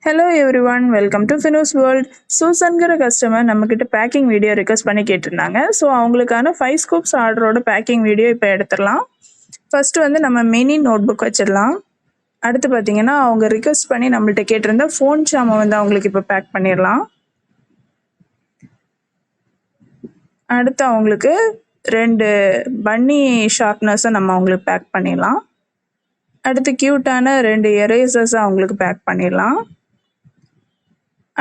Hello everyone, welcome to Finos World. சூசன்கிற customer நம்மக்கிட்ட packing video request பண்ணி கேட்டிருந்தாங்க. ஸோ அவங்களுக்கான 5 ஸ்கூப்ஸ் ஆர்டரோட பேக்கிங் வீடியோ இப்போ எடுத்துடலாம். ஃபர்ஸ்ட் வந்து நம்ம மினி நோட் புக் வச்சிடலாம். அடுத்து பார்த்தீங்கன்னா அவங்க ரிக்வஸ்ட் பண்ணி நம்மள்ட்ட கேட்டிருந்த ஃபோன் சாமை வந்து அவங்களுக்கு இப்போ பேக் பண்ணிடலாம். அடுத்து அவங்களுக்கு 2 பன்னி ஷார்ப்னர்ஸை நம்ம அவங்களுக்கு பேக் பண்ணிடலாம். அடுத்து க்யூட்டான 2 எரேசர்ஸை அவங்களுக்கு பேக் பண்ணிடலாம்.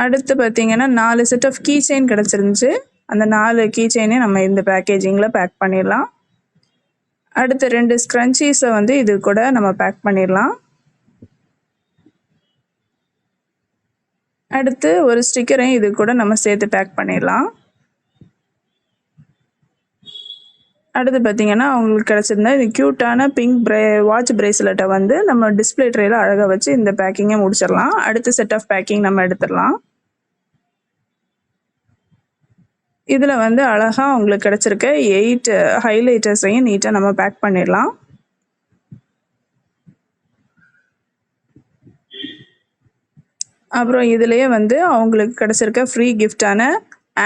அடுத்து பார்த்தீங்கன்னா 4 செட் ஆஃப் கீ செயின் கிடச்சிருந்துச்சு. அந்த 4 கீ செயினையும் நம்ம இந்த பேக்கேஜிங்கில் பேக் பண்ணிடலாம். அடுத்து 2 ஸ்க்ரன்ச்சீஸை வந்து இது கூட நம்ம பேக் பண்ணிடலாம். அடுத்து ஒரு ஸ்டிக்கரையும் இது கூட நம்ம சேர்த்து பேக் பண்ணிடலாம். அடுத்து பார்த்தீங்கன்னா அவங்களுக்கு கிடச்சிருந்தா இது க்யூட்டான பிங்க் வாட்ச் பிரேஸ்லெட்டை வந்து நம்ம டிஸ்பிளே ட்ரேயில் அழகாக வச்சு இந்த பேக்கிங்கை முடிச்சிடலாம். அடுத்த செட் ஆஃப் பேக்கிங் நம்ம எடுத்துடலாம். இதில் வந்து அழகாக உங்களுக்கு கிடச்சிருக்க 8 ஹைலைட்டர்ஸையும் நீட்டாக நம்ம பேக் பண்ணிடலாம். அப்புறம் இதுலேயே வந்து அவங்களுக்கு கிடச்சிருக்க ஃப்ரீ கிஃப்டான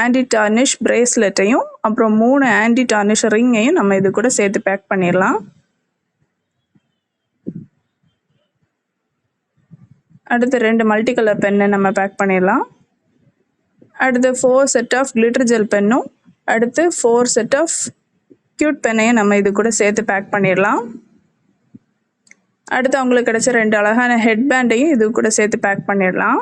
ஆன்டி டார்னிஷ் பிரேஸ்லெட்டையும் அப்புறம் 3 ஆன்டி டார்னிஷ் ரிங்கையும் நம்ம இது கூட சேர்த்து பேக் பண்ணிடலாம். அடுத்து 2 மல்டி கலர் பென்னை நம்ம பேக் பண்ணிடலாம். அடுத்து 4 செட் ஆஃப் கிளிட்டர் ஜெல் பென்னும் அடுத்து 4 செட் ஆஃப் க்யூட் பென்னையும் நம்ம இது கூட சேர்த்து பேக் பண்ணிடலாம். அடுத்து அவங்களுக்கு கிடைச்ச 2 அழகான ஹெட் பேண்டையும் இது கூட சேர்த்து பேக் பண்ணிடலாம்.